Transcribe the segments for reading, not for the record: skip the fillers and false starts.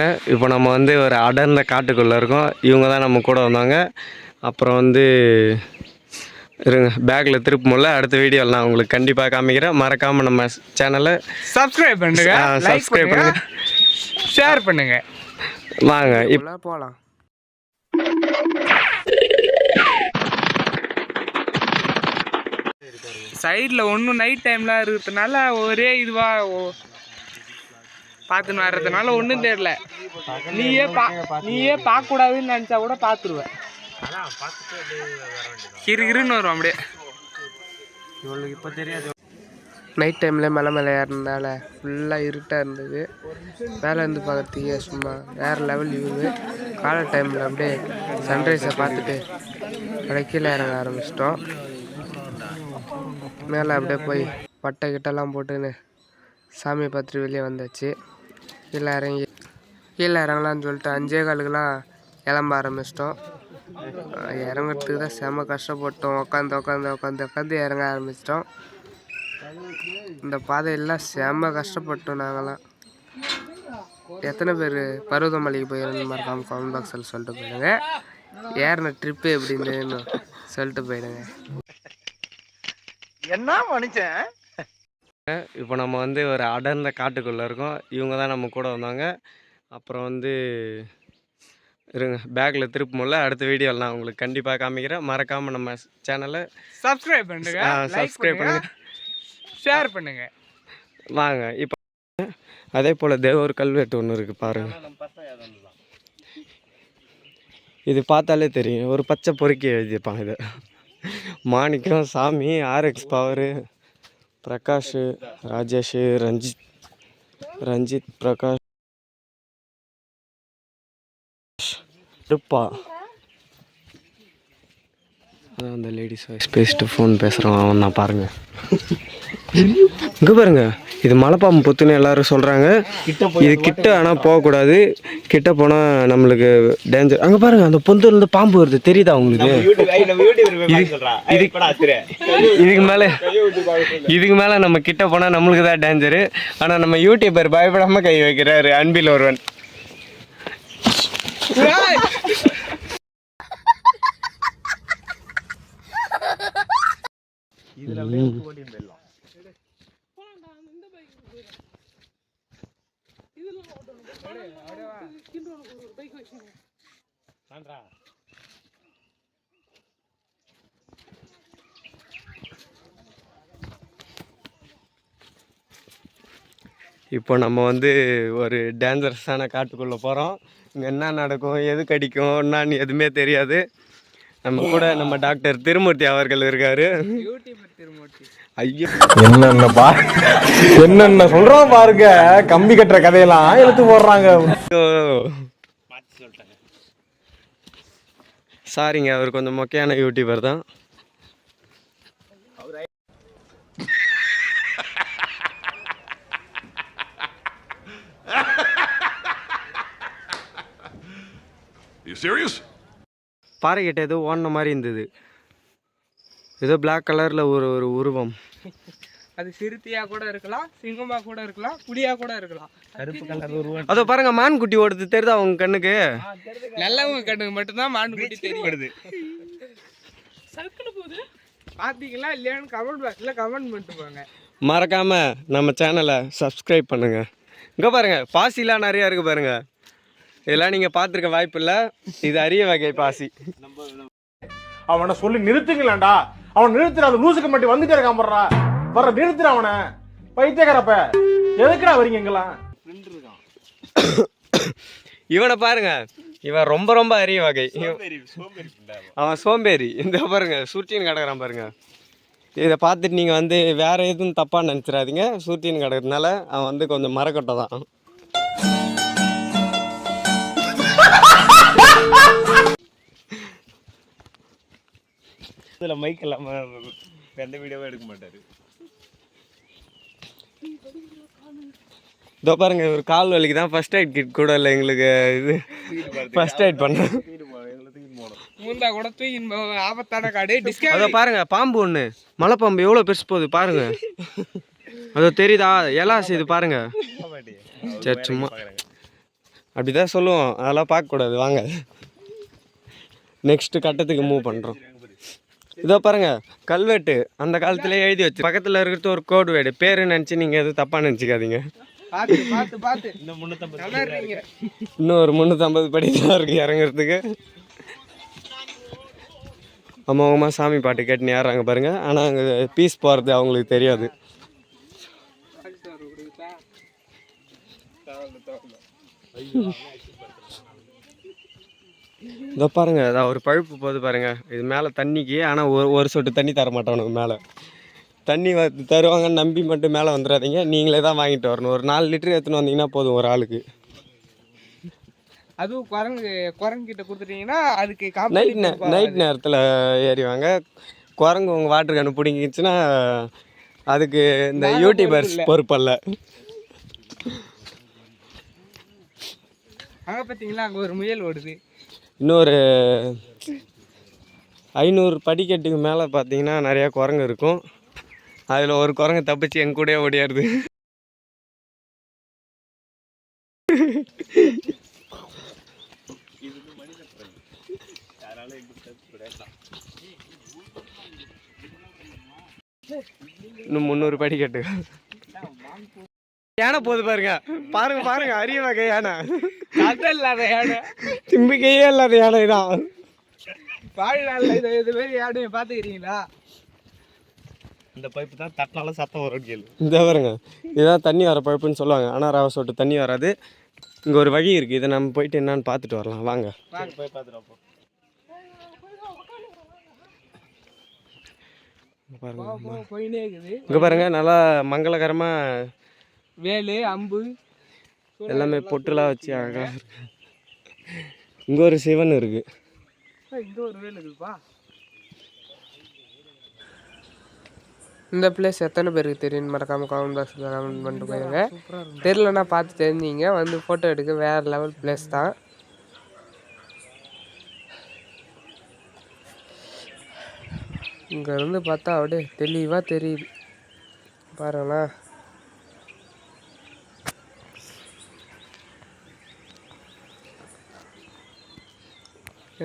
இப்போ நம்ம வந்து ஒரு அடர்ந்த காட்டுக்குள்ளே இருக்கோம். இவங்க தான் நம்ம கூட வந்தாங்க. அப்புறம் வந்து இருங்க பேக்கில் திருப்ப முடியல. அடுத்த வீடியோவில் நான் உங்களுக்கு கண்டிப்பாக காமிக்கிறேன். மறக்காமல் நம்ம சேனலை சப்ஸ்கிரைப் பண்ணுங்க, சப்ஸ்கிரைப் பண்ணுங்க, ஷேர் பண்ணுங்க. வாங்க இப்போ போகலாம். சைடில் ஒன்றும் நைட் டைம்லாம் இருக்கிறதுனால ஒரே இதுவாக பார்த்துன்னு வர்றதுனால ஒன்றும் தெரியல. நீயே பார்க்கக்கூடாதுன்னு நினச்சா கூட பார்த்துருவேன். கிருகிருன்னு வரும் அப்படியே. இவளுக்கு இப்போ தெரியாது. நைட் டைமில் மலை மேலே ஏறினதால ஃபுல்லாக இருட்டாக இருந்தது. மேலே இருந்து பார்க்குறதுக்கே சும்மா வேறு லெவல் வியூவு. காலை டைமில் அப்படியே சன்ரைஸை பார்த்துட்டு அப்படியே கீழே இறங்க ஆரம்பிச்சிட்டோம். மேலே அப்படியே போய் பட்டை கிட்டெல்லாம் போட்டுன்னு சாமியை பார்த்துட்டு வெளியே வந்தாச்சு. கீழே இறங்கலான்னு சொல்லிட்டு 5:15 கிளம்ப ஆரம்பிச்சிட்டோம். இறங்கிறதுக்கு தான் செம்ம கஷ்டப்பட்டோம். உட்காந்து இறங்க ஆரம்பிச்சிட்டோம். இந்த பாதையெல்லாம் செம்ம கஷ்டப்பட்டோம். நாங்களாம் எத்தனை பேர் பருவதமலைக்கு போயிருந்த மாதிரி கமெண்ட் பாக்ஸில் சொல்லிட்டு போயிடுங்க. ஏறின ட்ரிப்பு எப்படின்னு சொல்லிட்டு போயிடுங்க. என்ன மனுஷன். இப்போ நம்ம வந்து ஒரு அடர்ந்த காட்டுக்குள்ளே இருக்கோம். இவங்க தான் நம்ம கூட வந்தாங்க. அப்புறம் வந்து இருங்க பேக்கில் திருப்ப முடியல. அடுத்த வீடியோவில் நான் உங்களுக்கு கண்டிப்பாக காமிக்கிறேன். மறக்காமல் நம்ம சேனலை சப்ஸ்கிரைப் பண்ணுங்க, சப்ஸ்கிரைப் பண்ணுங்க, ஷேர் பண்ணுங்க. வாங்க இப்போ அதே போல் தேவர் கல்வெட்டு ஒன்று இருக்குது பாருங்கள். இது பார்த்தாலே தெரியும். ஒரு பச்சை பொறுக்கி எழுதியிருப்பாங்க. இது மாணிக்கம், சாமி, RX பவரு, பிரகாஷ், ராஜேஷ், ரஞ்சித் பிரகாஷ், இருப்பா அந்த லேடிஸ் வாய்ஸ் பேசிட்டு ஃபோன் பேசுகிறோம். அவன் நான் பாருங்கள். இங்கே பாருங்க, இது மலைப்பாம்பு பொத்துன்னு எல்லாரும் சொல்கிறாங்க. இது கிட்ட ஆனால் போகக்கூடாது. கிட்ட போனால் நம்மளுக்கு டேஞ்சர். அங்கே பாருங்க, அந்த பொந்துலேருந்து பாம்பு வருது, தெரியுதா உங்களுக்கு? இதுக்கு மேலே நம்ம கிட்ட போனால் நம்மளுக்கு தான் டேஞ்சரு. ஆனால் நம்ம யூடியூபர் பயப்படாமல் கை வைக்கிறாரு. அன்பில் ஒருவன். இப்போ நம்ம வந்து ஒரு டேஞ்சரஸான காட்டுக்குள்ளே போகிறோம். இங்கே என்ன நடக்கும், எது கடிக்கும் என்னான்னு எதுவுமே தெரியாது. நம்ம கூட நம்ம டாக்டர் திருமூர்த்தி அவர்கள் இருக்காரு. ஐயோ என்னென்ன சொல்றோம் பாருங்க. கம்பி கட்டுற கதையெல்லாம் எடுத்து போடுறாங்க. சாரிங்க, அவர் கொஞ்சம் மொக்கையான யூடியூபர் தான். பாறைகிட்ட ஏதோ ஓடின மாதிரி இருந்தது. ஏதோ பிளாக் கலரில் ஒரு உருவம். அது சிறுத்தையா கூட இருக்கலாம், சிங்கமா கூட இருக்கலாம், புலியா கூட இருக்கலாம். கருப்பு கலர் உருவம். அதோ பாருங்க, மான் குட்டி ஓடுது, தெரியுதா அவங்க கண்ணுக்கு? நல்லவங்க கண்ணுக்கு மட்டும்தான் மான் குட்டி தெரியுது. பாத்தீங்களா இல்லையான்னு கமெண்ட் பாக்ஸ்ல கமெண்ட் பண்ணிட்டு போங்க. மறக்காம நம்ம சேனலை சப்ஸ்கிரைப் பண்ணுங்க. இங்கே பாருங்க, பாசிலாம் நிறையா இருக்கு பாருங்க. இதெல்லாம் நீங்கள் பார்த்துருக்க வாய்ப்பு இல்லை. இது அரிய வகை பாசி. அவனை சொல்லி நிறுத்துங்களேன்டா. அவன் நிறுத்துற, அந்த லூசுக்கு மட்டும் வந்துட்டே இருக்கான். வர நிறுத்துற அவனை. பைத்தியக்காரப்ப எதுக்குடா வரீங்க எங்கெல்லாம்? இவனை பாருங்க, இவன் ரொம்ப ரொம்ப அரிய வகை. அவன் சோம்பேறி. இந்த பாருங்க, சுருட்டின்னு கிடக்குறான் பாருங்க. இதை பார்த்துட்டு நீங்கள் வந்து வேற எதுவும் தப்பாக நினச்சிடாதீங்க. சுருட்டின்னு கிடக்கிறதுனால அவன் வந்து கொஞ்சம் மரக்கொட்டை தான். இதில் மைக் இல்லாமல் எந்த வீடியோவும் எடுக்க மாட்டார். இதோ பாருங்க, ஒரு கால் வலிக்கு தான் ஃபர்ஸ்ட் எய்ட் கிட் கூட இல்லை எங்களுக்கு. இது ஃபர்ஸ்ட் எய்ட் பண்ண கூட தூக்கி ஆபத்தான காடு. அதோ பாருங்க, பாம்பு ஒன்று, மலைப்பாம்பு எவ்வளோ பெருசு போகுது பாருங்க. அதோ தெரியுதா? எலாஸ் இது பாருங்க. சரி சும்மா அப்படி தான் சொல்லுவோம், அதெல்லாம் பார்க்கக்கூடாது. வாங்க நெக்ஸ்ட்டு கட்டத்துக்கு மூவ் பண்ணுறோம். இதோ பாருங்க கல்வெட்டு அந்த காலத்துலேயே எழுதி வச்சு பக்கத்தில் இருக்கிறது ஒரு கோடு வேடு பேர் நினச்சி நீங்கள் எதுவும் தப்பாக நினச்சிக்காதீங்க. இன்னும் ஒரு 350 படி தான் இருக்குது இறங்குறதுக்கு. அம்மா சாமி பாட்டு கேட்டுன்னு ஏறாங்க பாருங்க. ஆனால் அங்கே பீஸ் போகிறது அவங்களுக்கு தெரியாது. இதோ பாருங்க, அதான் ஒரு பழுப்பு போகுது பாருங்க. இது மேலே தண்ணிக்கு, ஆனால் ஒரு சொட்டு தண்ணி தர மாட்டானுங்க. மேலே தண்ணி தருவாங்கன்னு நம்பி மட்டும் மேலே வந்துடாதீங்க. நீங்களே தான் வாங்கிட்டு வரணும். ஒரு 4 லிட்டர் எடுத்துன்னு வந்தீங்கன்னா போதும் ஒரு ஆளுக்கு. அதுவும் குரங்கிட்ட கொடுத்துட்டீங்கன்னா அதுக்கு நைட் நேரத்தில் ஏறிவாங்க. குரங்கு உங்கள் வாட்டர் கேனு பிடிங்கிச்சுன்னா அதுக்கு இந்த யூடியூபர்ஸ் பொறுப்பல்ல. அங்கே பார்த்தீங்களா, அங்கே ஒரு முயல் ஓடுது. இன்னொரு 500 படிக்கட்டுக்கு மேலே பார்த்தீங்கன்னா நிறையா குரங்கு இருக்கும். அதில் ஒரு குரங்கு தப்பிச்சு எங்க கூடயே ஓடியாருது. இன்னும் 300 படிக்கட்டு. யானை போகுது பாருங்க பாருங்க அரிய வகை யானை. இல்லாத யானை, திம்பிக்கையே இல்லாத யானை தான். வாழ்நாளில் இது மாதிரி யானையை பார்த்துக்கிறீங்களா? இந்த பைப்பு தான் தட்டினால சத்தம் வரும் கேளு. இந்த பாருங்க, இதுதான் தண்ணி வர பைப்புன்னு சொல்லுவாங்க. ஆனால் ரவை சொட்டு தண்ணி வராது. இங்கே ஒரு வழி இருக்குது. இதை நம்ம போயிட்டு என்னான்னு பார்த்துட்டு வரலாம். வாங்க போய் பார்த்துட்டு போயினே இருக்குது. இங்கே பாருங்க, நல்லா மங்களகரமாக வேலு அம்பு எல்லாமே பொட்டுலாம் வச்சு அழகாக இருக்கு. இங்கே ஒரு சிவன் இருக்குது. இங்கே ஒரு வேலு இருக்குப்பா. இந்த பிளேஸ் எத்தனை பேருக்கு தெரியும்னு மறக்காமல் கமெண்ட் பாக்ஸில் கமெண்ட் பண்ணிட்டு போயிருங்க. தெரிலன்னா பார்த்து தெரிஞ்சிங்க, வந்து ஃபோட்டோ எடுக்க வேறு லெவல் பிளேஸ் தான். இங்கேருந்து பார்த்தா அப்படியே தெளிவாக தெரியுது பாருங்களேன்.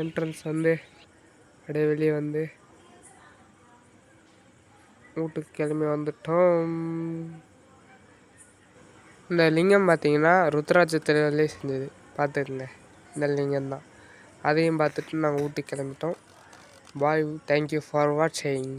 என்ட்ரன்ஸ் வந்து அப்படியே வெளியே வந்து வீட்டுக்கு கிளம்பி வந்துட்டோம். இந்த லிங்கம் பார்த்தீங்கன்னா ருத்ராட்சத்திலே செஞ்சது பார்த்துருங்க. இந்த லிங்கம் தான். அதையும் பார்த்துட்டு நாங்கள் வீட்டுக்கு கிளம்பிட்டோம். பாய், தேங்க்யூ ஃபார் வாட்சிங்.